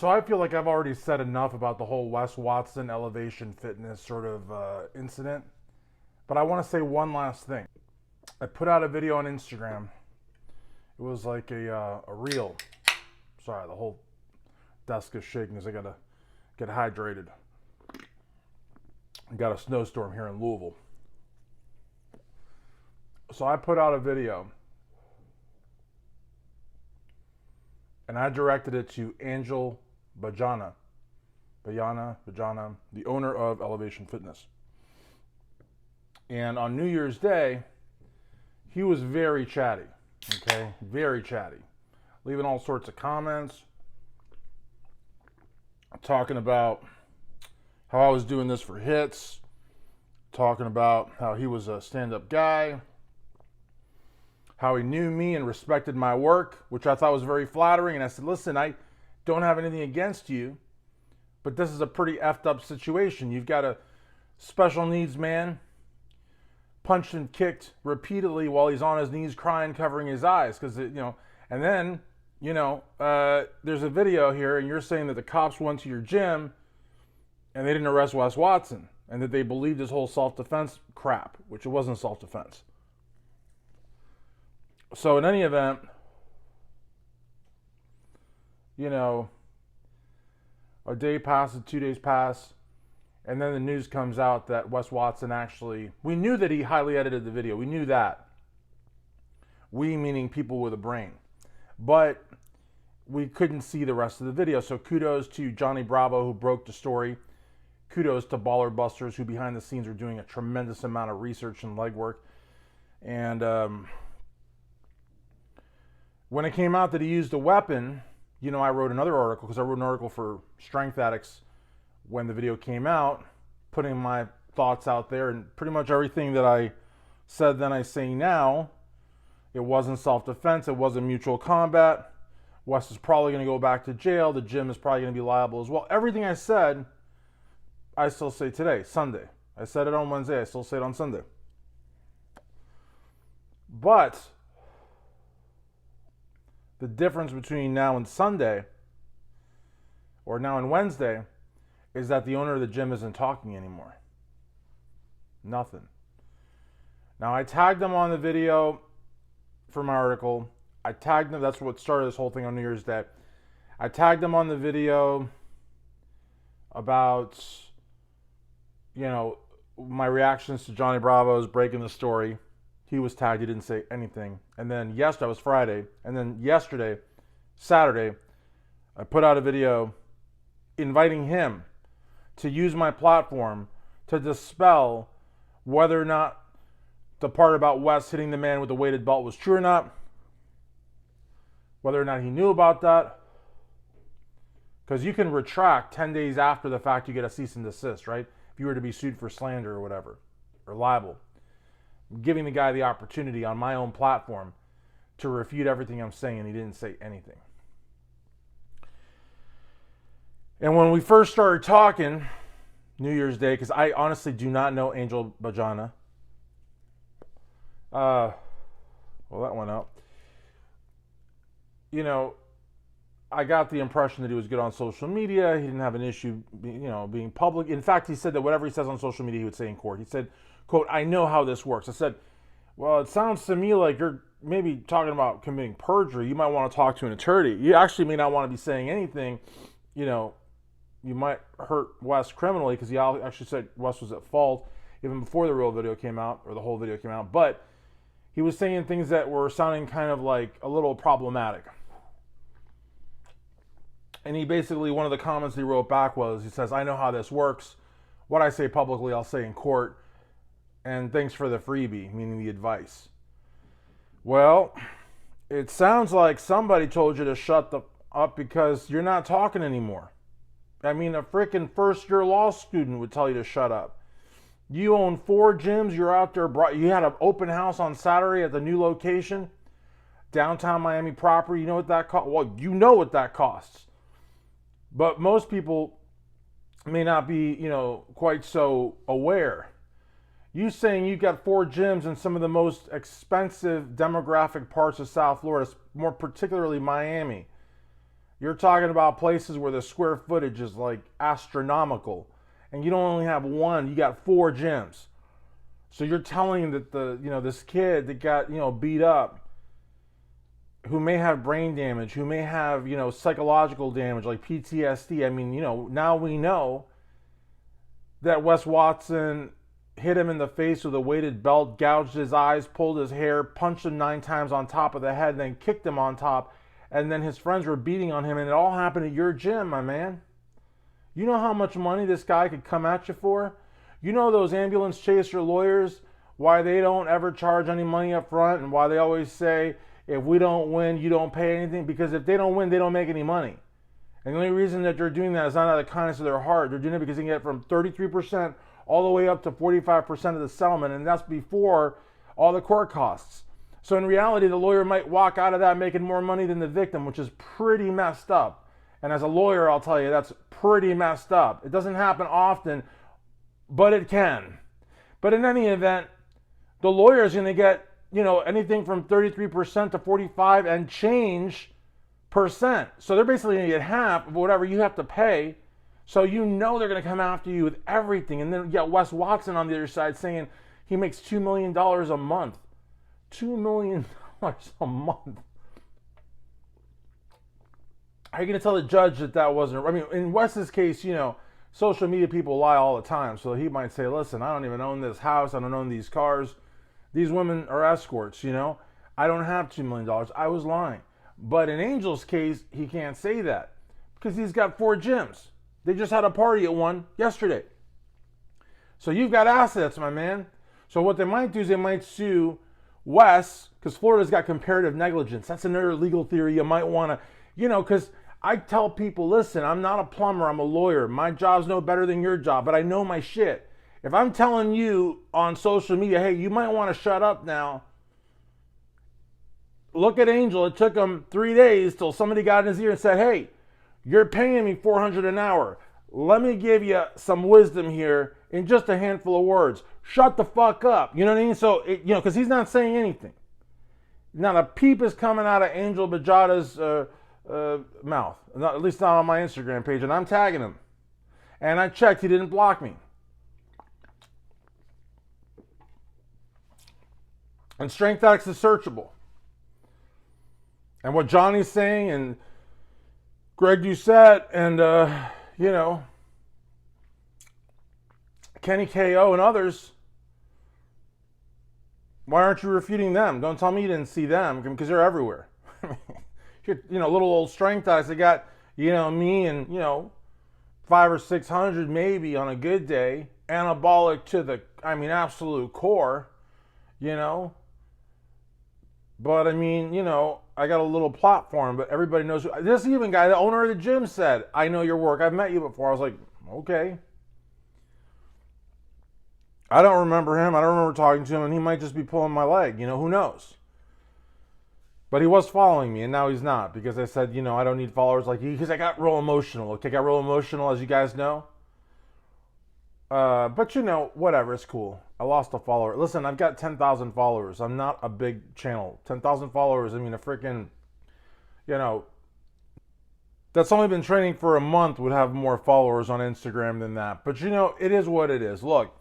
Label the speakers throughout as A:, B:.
A: So I feel like I've already said enough about the whole Wes Watson Elevation Fitness sort of incident. But I want to say one last thing. I put out a video on Instagram. It was like a reel. Sorry, the whole desk is shaking because I gotta get hydrated. I got a snowstorm here in Louisville. So I put out a video and I directed it to Angel Bajana, the owner of Elevation Fitness. And on New Year's Day, he was very chatty, okay? Very chatty. Leaving all sorts of comments, talking about how I was doing this for hits, talking about how he was a stand-up guy, how he knew me and respected my work, which I thought was very flattering. And I said, listen, I don't have anything against you, but this is a pretty effed up situation. You've got a special needs man punched and kicked repeatedly while he's on his knees crying, covering his eyes. Because, and then, there's a video here and you're saying that the cops went to your gym and they didn't arrest Wes Watson and that they believed his whole self-defense crap, which it wasn't self-defense. So in any event, a day passes, 2 days pass, and then the news comes out that Wes Watson we knew that he highly edited the video. We knew that. We meaning people with a brain. But we couldn't see the rest of the video. So kudos to Johnny Bravo who broke the story. Kudos to Baller Busters who behind the scenes are doing a tremendous amount of research and legwork. And when it came out that he used a weapon, I wrote another article because I wrote an article for Strength Addicts when the video came out, putting my thoughts out there, and pretty much everything that I said then I say now. It wasn't self-defense. It wasn't mutual combat. Wes is probably going to go back to jail. The gym is probably going to be liable as well. Everything I said, I still say today, Sunday. I said it on Wednesday. I still say it on Sunday. But the difference between now and Sunday, or now and Wednesday, is that the owner of the gym isn't talking anymore. Nothing. Now, I tagged him on the video for my article. I tagged him. That's what started this whole thing on New Year's Day. I tagged him on the video about, my reactions to Johnny Bravo's breaking the story. He was tagged. He didn't say anything. And then yesterday, was Friday. And then yesterday, Saturday, I put out a video inviting him to use my platform to dispel whether or not the part about Wes hitting the man with the weighted belt was true or not. Whether or not he knew about that. Because you can retract 10 days after the fact you get a cease and desist, right? If you were to be sued for slander or whatever, or libel. Giving the guy the opportunity on my own platform to refute everything I'm saying, and he didn't say anything. And when we first started talking, New Year's Day, because I honestly do not know Angel Bajana. Well, that went out. I got the impression that he was good on social media. He didn't have an issue, being public. In fact, he said that whatever he says on social media, he would say in court. He said, quote, I know how this works. I said, well, it sounds to me like you're maybe talking about committing perjury. You might want to talk to an attorney. You actually may not want to be saying anything. You might hurt Wes criminally because he actually said Wes was at fault even before the real video came out, or the whole video came out. But he was saying things that were sounding kind of like a little problematic. And he basically, one of the comments he wrote back was, he says, I know how this works. What I say publicly, I'll say in court. And thanks for the freebie, meaning the advice. Well, it sounds like somebody told you to shut up because you're not talking anymore. I mean, a freaking first-year law student would tell you to shut up. You own 4 gyms. You're out there. You had an open house on Saturday at the new location, downtown Miami proper. You know what that costs? Well, you know what that costs. But most people may not be, quite so aware. You saying you got 4 gyms in some of the most expensive demographic parts of South Florida, more particularly Miami. You're talking about places where the square footage is like astronomical, and you don't only have one, you got 4 gyms. So you're telling that this kid that got, beat up, who may have brain damage, who may have, psychological damage like PTSD. I mean, now we know that Wes Watson hit him in the face with a weighted belt, gouged his eyes, pulled his hair, punched him 9 times on top of the head, then kicked him on top, and then his friends were beating on him, and it all happened at your gym, my man. You know how much money this guy could come at you for? You know those ambulance chaser lawyers, why they don't ever charge any money up front, and why they always say, if we don't win, you don't pay anything? Because if they don't win, they don't make any money. And the only reason that they're doing that is not out of the kindness of their heart. They're doing it because they can get from 33% all the way up to 45% of the settlement, and that's before all the court costs. So in reality, the lawyer might walk out of that making more money than the victim, which is pretty messed up. And as a lawyer, I'll tell you, that's pretty messed up. It doesn't happen often, but it can. But in any event, the lawyer is going to get, anything from 33% to 45 and change percent. So they're basically going to get half of whatever you have to pay. So they're going to come after you with everything. And then you got Wes Watson on the other side saying he makes $2 million a month. $2 million a month. How are you going to tell the judge that wasn't? I mean, in Wes's case, social media people lie all the time. So he might say, listen, I don't even own this house. I don't own these cars. These women are escorts, I don't have $2 million. I was lying. But in Angel's case, he can't say that because he's got 4 gyms. They just had a party at one yesterday. So you've got assets, my man. So what they might do is they might sue Wes, because Florida's got comparative negligence. That's another legal theory you might want to, because I tell people, listen, I'm not a plumber, I'm a lawyer. My job's no better than your job, but I know my shit. If I'm telling you on social media, hey, you might want to shut up now. Look at Angel. It took him 3 days till somebody got in his ear and said, hey, you're paying me $400 an hour. Let me give you some wisdom here in just a handful of words. Shut the fuck up. You know what I mean? So, because he's not saying anything. Not a peep is coming out of Angel Bajada's mouth. At least not on my Instagram page. And I'm tagging him. And I checked. He didn't block me. And Strength X is searchable. And what Johnny's saying and Greg Doucette and, Kenny KO and others, why aren't you refuting them? Don't tell me you didn't see them because they're everywhere. Little old Strength X, they got, me and, 500 or 600 maybe on a good day, anabolic to the, absolute core, But I got a little platform, but everybody knows. This even guy, the owner of the gym, said, I know your work. I've met you before. I was like, okay. I don't remember him. I don't remember talking to him, and he might just be pulling my leg. Who knows? But he was following me, and now he's not, because I said, I don't need followers like you, because I got real emotional. Okay, I got real emotional, as you guys know. But whatever, it's cool. I lost a follower. Listen, I've got 10,000 followers. I'm not a big channel. 10,000 followers, a freaking, that's only been training for a month would have more followers on Instagram than that. But it is what it is. Look,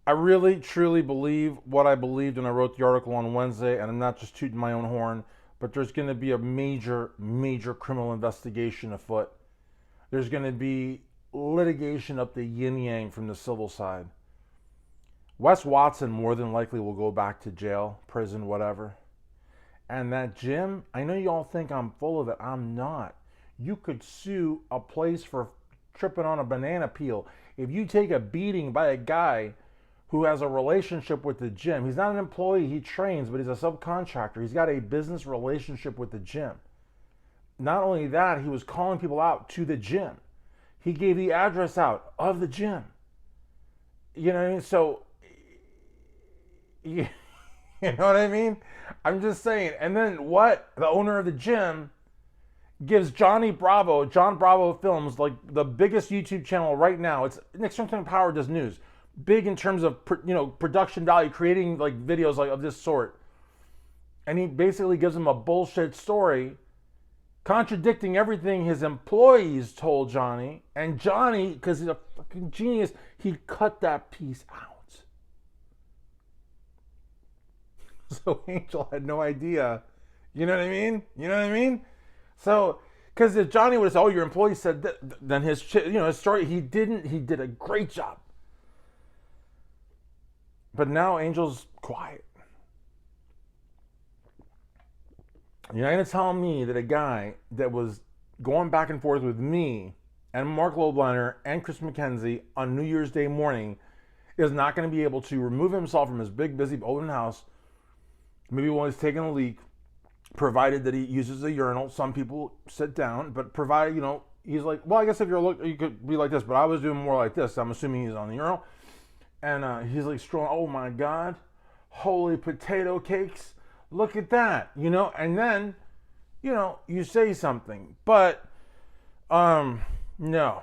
A: I really, truly believe what I believed when I wrote the article on Wednesday, and I'm not just tooting my own horn, but there's going to be a major, major criminal investigation afoot. There's going to be litigation up the yin-yang from the civil side. Wes Watson more than likely will go back to jail, prison, whatever. And that gym, I know you all think I'm full of it. I'm not. You could sue a place for tripping on a banana peel. If you take a beating by a guy who has a relationship with the gym. He's not an employee, he trains, but he's a subcontractor. He's got a business relationship with the gym. Not only that, he was calling people out to the gym. He gave the address out of the gym. You know what I mean? So, you know what I mean? I'm just saying. And then what? The owner of the gym gives John Bravo Films, like the biggest YouTube channel right now. It's Nick Strength Power does news. Big in terms of production value, creating like videos like of this sort. And he basically gives him a bullshit story contradicting everything his employees told Johnny. And Johnny, because he's a fucking genius, he cut that piece out. So Angel had no idea. You know what I mean? You know what I mean? So, because if Johnny would have said, "Oh, your employee said that," then his story, he didn't. He did a great job. But now Angel's quiet. You're not going to tell me that a guy that was going back and forth with me and Mark Lobliner and Chris McKenzie on New Year's Day morning is not going to be able to remove himself from his big, busy open house, maybe while he's taking a leak, provided that he uses a urinal. Some people sit down, but provided, he's like, well, I guess if you could be like this, but I was doing more like this. I'm assuming he's on the urinal. And he's like strolling, oh my God, holy potato cakes. Look at that, and then, you say something, but, no.